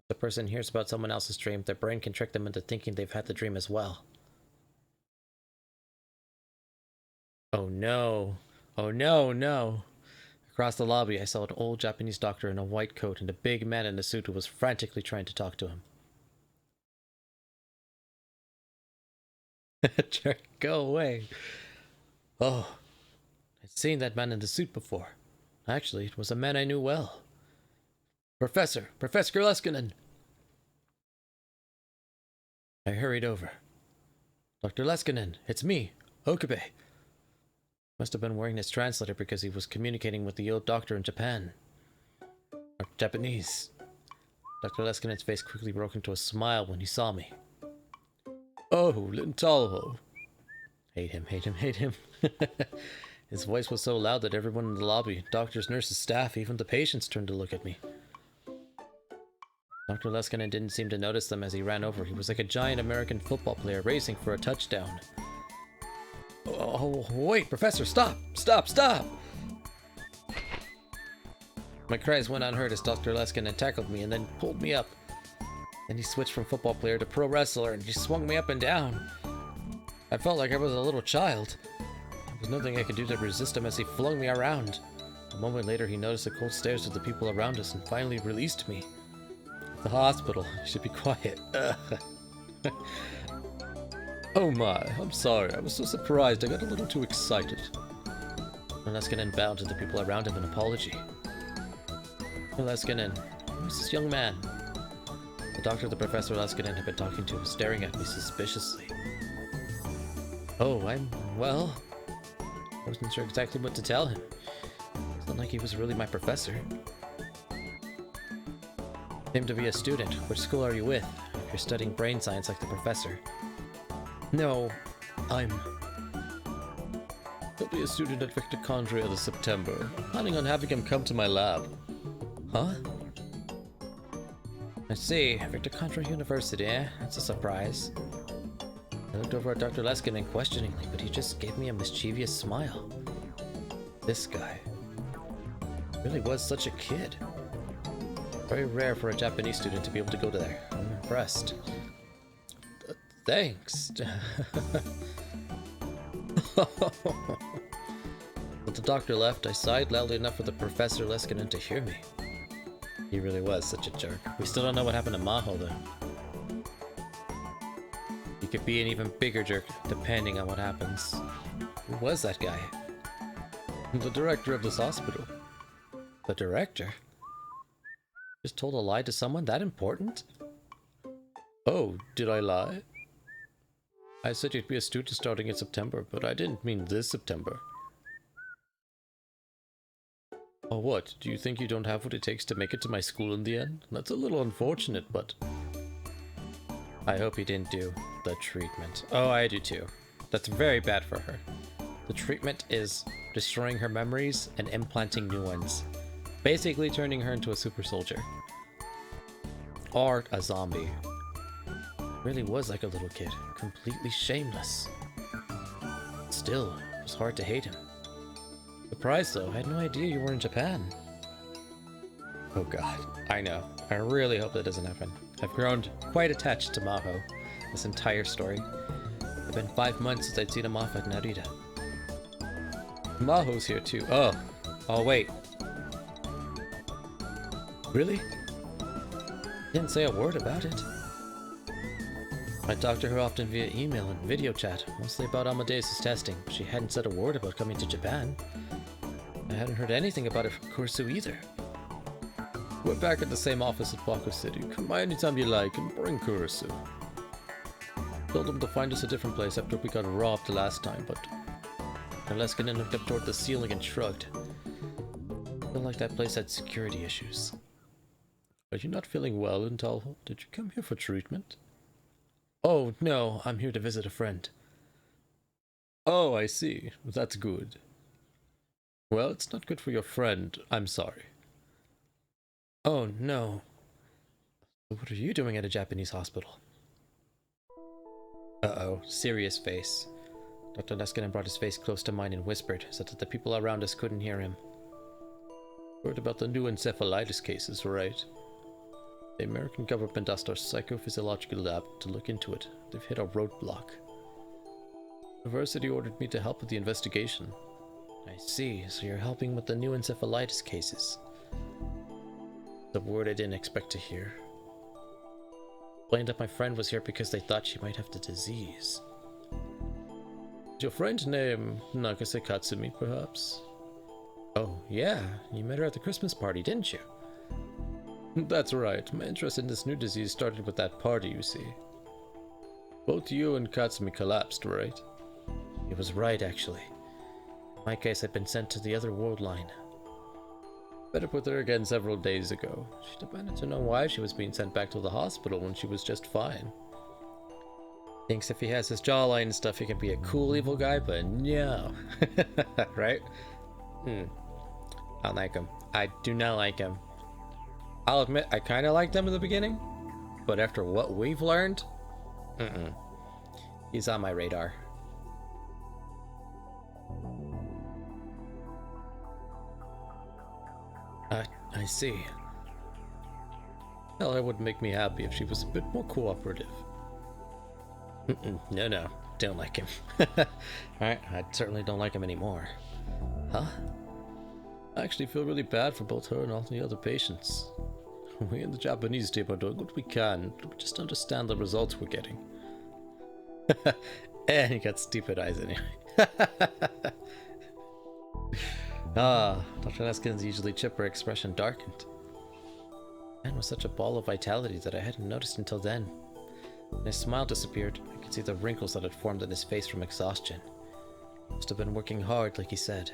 if the person hears about someone else's dream, their brain can trick them into thinking they've had the dream as well. Oh no. Oh no, no. Across the lobby, I saw an old Japanese doctor in a white coat and a big man in a suit who was frantically trying to talk to him. Jerk, go away. Oh, I'd seen that man in the suit before. Actually, it was a man I knew well. Professor Leskinen! I hurried over. Dr. Leskinen, it's me, Okabe. Must have been wearing his translator because he was communicating with the old doctor in Japan. Or Japanese. Dr. Leskinen's face quickly broke into a smile when he saw me. Oh, Lintalho. Hate him, hate him, hate him. His voice was so loud that everyone in the lobby, doctors, nurses, staff, even the patients turned to look at me. Dr. Leskinen didn't seem to notice them as he ran over. He was like a giant American football player racing for a touchdown. Oh, wait, Professor, stop! Stop, stop! My cries went unheard as Dr. Leskinen tackled me and then pulled me up. Then he switched from football player to pro wrestler and he swung me up and down. I felt like I was a little child. There was nothing I could do to resist him as he flung me around. A moment later, he noticed the cold stares of the people around us and finally released me. The hospital. I should be quiet. Oh my, I'm sorry. I was so surprised. I got a little too excited. Leskinen bowed to the people around him in apology. Leskinen, who's this young man? The doctor the Professor Leskinen had been talking to was staring at me suspiciously. Oh, well, I wasn't sure exactly what to tell him. It's not like he was really my professor. Claim to be a student. Which school are you with? If you're studying brain science like the professor. No, I'm... He'll be a student at Victor Condrea this September. Planning on having him come to my lab. Huh? I see. Victor Contra University, eh? That's a surprise. I looked over at Dr. Leskinen questioningly, but he just gave me a mischievous smile. This guy really was such a kid. Very rare for a Japanese student to be able to go to there. I'm impressed. Thanks. When the doctor left, I sighed loudly enough for the Professor Leskinen to hear me. He really was such a jerk. We still don't know what happened to Maho, though. He could be an even bigger jerk, depending on what happens. Who was that guy? The director of this hospital. The director? Just told a lie to someone that important? Oh, did I lie? I said you'd be a student starting in September, but I didn't mean this September. Oh, what? Do you think you don't have what it takes to make it to my school in the end? That's a little unfortunate, but... I hope he didn't do the treatment. Oh, I do too. That's very bad for her. The treatment is destroying her memories and implanting new ones. Basically turning her into a super soldier. Or a zombie. Really was like a little kid. Completely shameless. Still, it was hard to hate him. Surprised though, I had no idea you were in Japan. Oh god, I know. I really hope that doesn't happen. I've grown quite attached to Maho this entire story. It's been 5 months since I'd seen him off at Narita. Maho's here too. Oh wait. Really? Didn't say a word about it. I talked to her often via email and video chat, mostly about Amadeus' testing. She hadn't said a word about coming to Japan. I hadn't heard anything about it from Kursu either. We're back at the same office at Baku City. Come by anytime you like and bring Kurisu. Told him to find us a different place after we got robbed last time, but... Leskinen looked up toward the ceiling and shrugged. I feel like that place had security issues. Are you not feeling well, Intal? Did you come here for treatment? Oh, no, I'm here to visit a friend. Oh, I see. That's good. Well, it's not good for your friend. I'm sorry. Oh, no. What are you doing at a Japanese hospital? Uh-oh, serious face. Dr. Leskinen brought his face close to mine and whispered, so that the people around us couldn't hear him. Heard about the new encephalitis cases, right? The American government asked our psychophysiological lab to look into it. They've hit a roadblock. The university ordered me to help with the investigation. I see, so you're helping with the new encephalitis cases. The word I didn't expect to hear. Explained that my friend was here because they thought she might have the disease. Is your friend named Nagase Katsumi, perhaps? Oh, yeah. You met her at the Christmas party, didn't you? That's right. My interest in this new disease started with that party, you see. Both you and Katsumi collapsed, right? He was right, actually. In my case, I'd been sent to the other world line. Met up with her again several days ago. She demanded to know why she was being sent back to the hospital when she was just fine. Thinks if he has his jawline and stuff, he can be a cool evil guy, but no. Right? I don't like him. I do not like him. I'll admit, I kind of liked him in the beginning, but after what we've learned, he's on my radar. I see. Well, it would make me happy if she was a bit more cooperative. No, don't like him. Alright, I certainly don't like him anymore. Huh? I actually feel really bad for both her and all the other patients. We in the Japanese team are doing what we can, but we just understand the results we're getting. And he got stupid eyes anyway. Dr. Leskin's usually chipper expression darkened. Man was such a ball of vitality that I hadn't noticed until then. When his smile disappeared, I could see the wrinkles that had formed on his face from exhaustion. Must have been working hard, like he said.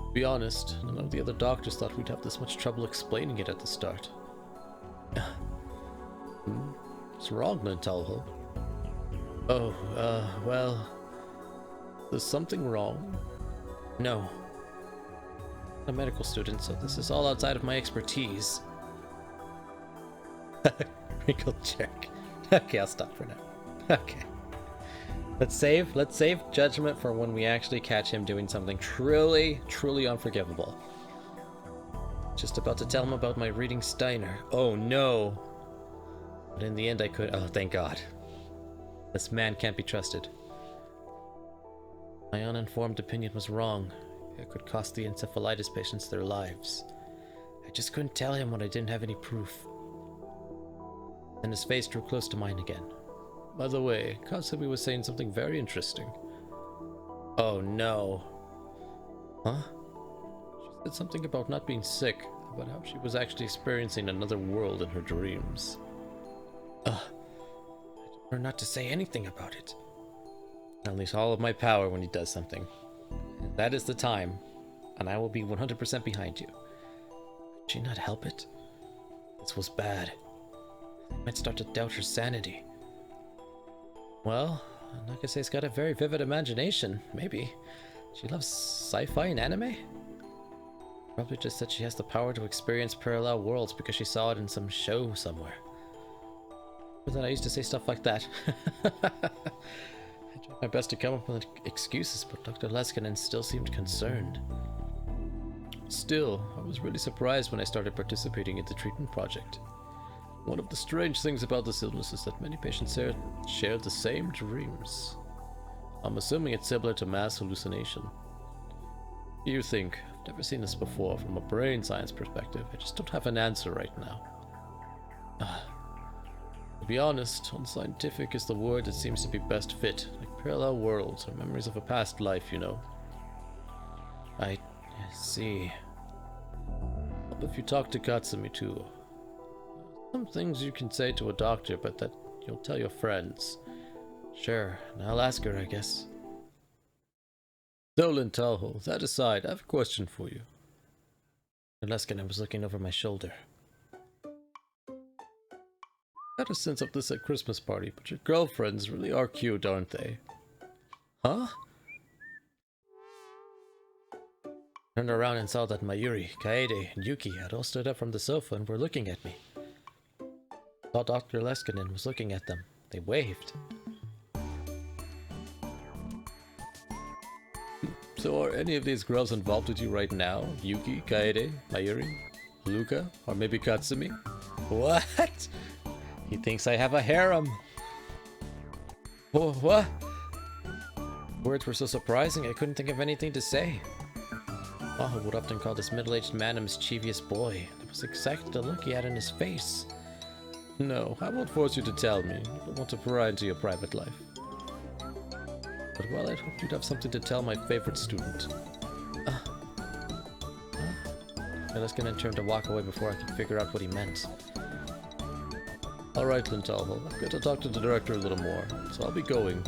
To be honest, none of the other doctors thought we'd have this much trouble explaining it at the start. What's wrong, Natalho? Oh, well... There's something wrong? No. I'm a medical student, so this is all outside of my expertise. Wrinkled jerk. Okay, I'll stop for now. Okay. Let's save judgment for when we actually catch him doing something truly, truly unforgivable. Just about to tell him about my reading Steiner. Oh no! But in the end I could. Oh, thank God. This man can't be trusted. My uninformed opinion was wrong. It could cost the encephalitis patients their lives. I just couldn't tell him when I didn't have any proof. Then his face drew close to mine again. By the way, Katsumi was saying something very interesting. Oh no. Huh? She said something about not being sick, about how she was actually experiencing another world in her dreams. I told her not to say anything about it. I unleash all of my power when he does something. And that is the time, and I will be 100% behind you. Could she not help it? This was bad. I might start to doubt her sanity. Well, Nakase's got a very vivid imagination, maybe. She loves sci-fi and anime? Probably just said she has the power to experience parallel worlds because she saw it in some show somewhere. But then I used to say stuff like that. I tried my best to come up with excuses, but Dr. Leskinen still seemed concerned. Still, I was really surprised when I started participating in the treatment project. One of the strange things about this illness is that many patients share the same dreams. I'm assuming it's similar to mass hallucination. You think, I've never seen this before from a brain science perspective. I just don't have an answer right now. To be honest, unscientific is the word that seems to be best fit, like parallel worlds or memories of a past life, you know. I see. If you talk to Katsumi too. Some things you can say to a doctor, but that you'll tell your friends. Sure, and I'll ask her, I guess. Dolan Talho, that aside, I have a question for you. Leskinen was looking over my shoulder. I had a sense of this at Christmas party, but your girlfriends really are cute, aren't they? Huh? Turned around and saw that Mayuri, Kaede, and Yuki had all stood up from the sofa and were looking at me. Saw Dr. Leskinen was looking at them. They waved. So are any of these girls involved with you right now? Yuki, Kaede, Mayuri, Luca, or maybe Katsumi? What? He thinks I have a harem. What? Words were so surprising I couldn't think of anything to say. Maho would often call this middle-aged man a mischievous boy. That was exactly the look he had in his face. No, I won't force you to tell me. I don't want to pry into your private life. But well, I'd hoped you'd have something to tell my favorite student. Leskinen turned to walk away before I could figure out what he meant. Alright, Lintalho, I've got to talk to the director a little more, so I'll be going.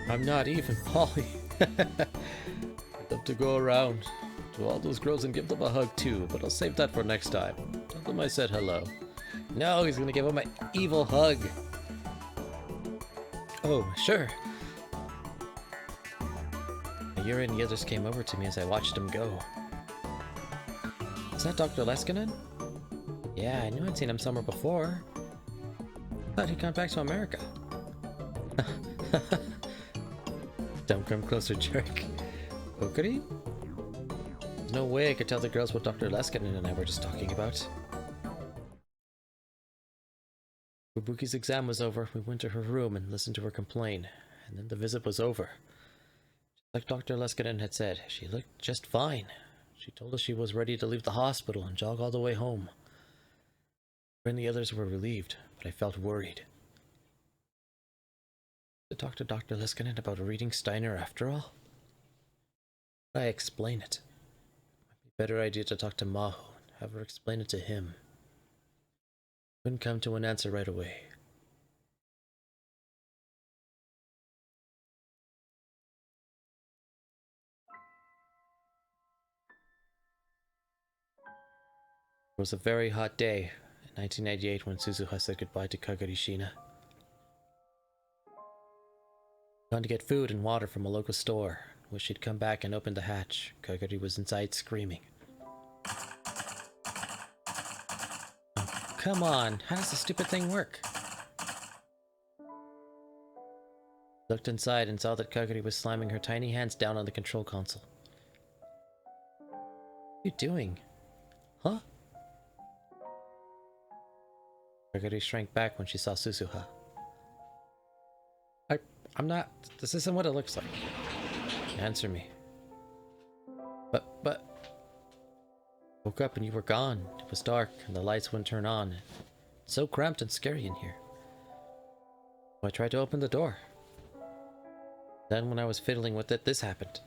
I'm not even Polly. I'd love to go around to all those girls and give them a hug too, but I'll save that for next time. Tell them I said hello. No, he's gonna give him an evil hug. Oh, sure. Yuri and the others came over to me as I watched him go. Is that Dr. Leskinen? Yeah, I knew I'd seen him somewhere before. Thought he'd come back to America. Don't come closer, jerk. Okari? There's no way I could tell the girls what Dr. Leskinen and I were just talking about. Fubuki's exam was over, we went to her room and listened to her complain, and then the visit was over. Just like Dr. Leskinen had said, she looked just fine. She told us she was ready to leave the hospital and jog all the way home. Her and the others were relieved, but I felt worried. To talk to Dr. Leskinen about reading Steiner after all? How would I explain it? It might be a better idea to talk to Maho and have her explain it to him. Couldn't come to an answer right away. It was a very hot day, and 1998, when Suzuha said goodbye to Kagari Shina. Gone to get food and water from a local store. Wish she'd come back and open the hatch. Kagari was inside screaming. Oh, come on, how does this stupid thing work? Looked inside and saw that Kagari was slamming her tiny hands down on the control console. What are you doing? Huh? Kagari shrank back when she saw Suzuha. I'm not... This isn't what it looks like. Answer me. But... Woke up and you were gone. It was dark and the lights wouldn't turn on. It's so cramped and scary in here. So I tried to open the door. Then when I was fiddling with it, this happened.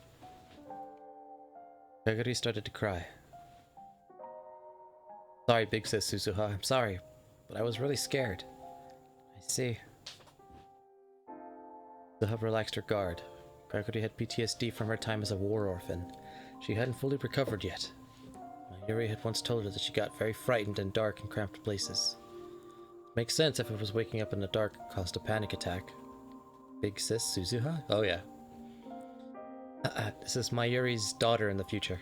Kagari started to cry. Sorry, big sis Suzuha. I'm sorry, but I was really scared. I see. Suzuha relaxed her guard. Kagari had PTSD from her time as a war orphan. She hadn't fully recovered yet. Mayuri had once told her that she got very frightened in dark and cramped places. Makes sense if it was waking up in the dark caused a panic attack. Big sis Suzuha? Oh yeah. This is Mayuri's daughter in the future.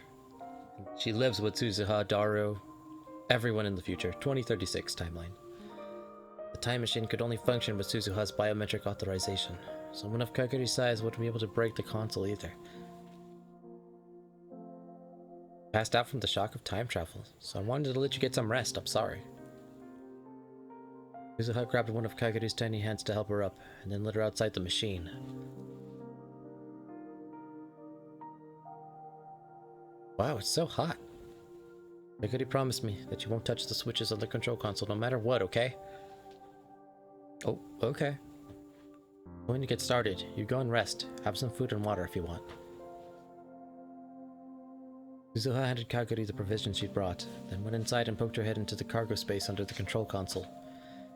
She lives with Suzuha, Daru, everyone in the future. 2036 timeline. The time machine could only function with Suzuha's biometric authorization. Someone of Kagari's size wouldn't be able to break the console either. Passed out from the shock of time travel, so I wanted to let you get some rest. I'm sorry. Suzuha grabbed one of Kagari's tiny hands to help her up, and then led her outside the machine. Wow, it's so hot. Kagari promised me that you won't touch the switches on the control console no matter what, okay? Oh, okay. Going to get started. You go and rest. Have some food and water if you want. Suzuha handed Kagari the provisions she'd brought, then went inside and poked her head into the cargo space under the control console.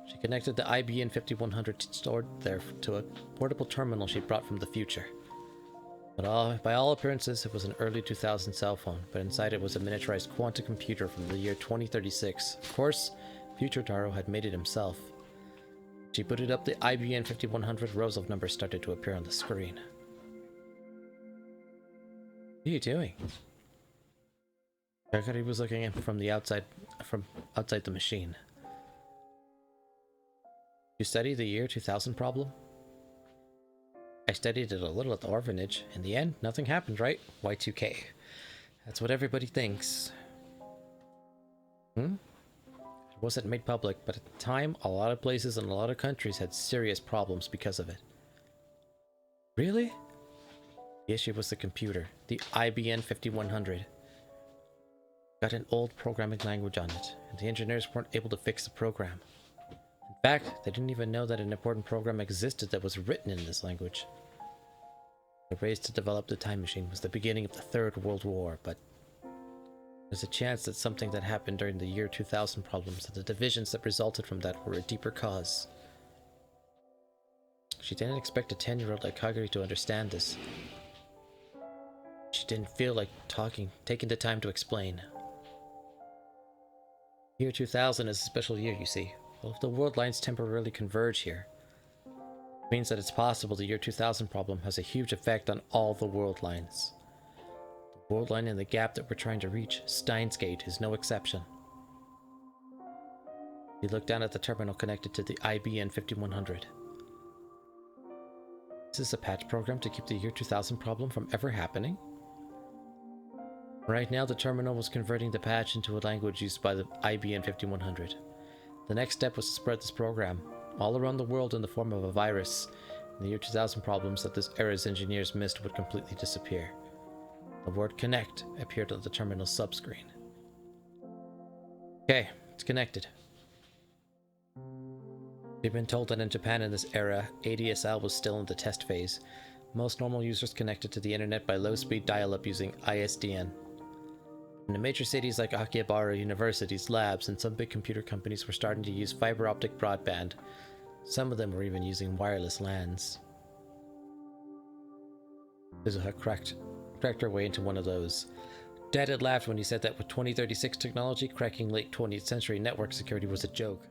She connected the IBN 5100 stored there to a portable terminal she'd brought from the future. But by all appearances, it was an early 2000 cell phone, but inside it was a miniaturized quantum computer from the year 2036. Of course, future Taro had made it himself. She booted up the IBN 5100, rows of numbers started to appear on the screen. What are you doing? Kagari was looking in from outside the machine. You study the year 2000 problem? I studied it a little at the orphanage. In the end, nothing happened, right? Y2K. That's what everybody thinks. It wasn't made public, but at the time, a lot of places and a lot of countries had serious problems because of it. Really? The issue was the computer, the IBN 5100. Got an old programming language on it, and the engineers weren't able to fix the program. In fact, they didn't even know that an important program existed that was written in this language. The race to develop the time machine was the beginning of the Third World War, but there's a chance that something that happened during the year 2000 problems and the divisions that resulted from that were a deeper cause. She didn't expect a 10-year-old like Kagari to understand this. She didn't feel like taking the time to explain. Year 2000 is a special year, you see. All of the world lines temporarily converge here. It means that it's possible the year 2000 problem has a huge effect on all the world lines. The world line in the gap that we're trying to reach, Steins Gate, is no exception. He looked down at the terminal connected to the IBN 5100. Is this a patch program to keep the year 2000 problem from ever happening? Right now, the terminal was converting the patch into a language used by the IBN 5100. The next step was to spread this program all around the world in the form of a virus, and the year 2000 problems that this era's engineers missed would completely disappear. The word connect appeared on the terminal's subscreen. Okay, it's connected. We've been told that in Japan in this era, ADSL was still in the test phase. Most normal users connected to the internet by low-speed dial-up using ISDN. In the major cities like Akihabara, universities, labs, and some big computer companies were starting to use fiber optic broadband. Some of them were even using wireless LANs. Suzuha cracked her way into one of those. Dad had laughed when he said that with 2036 technology, cracking late 20th century network security was a joke.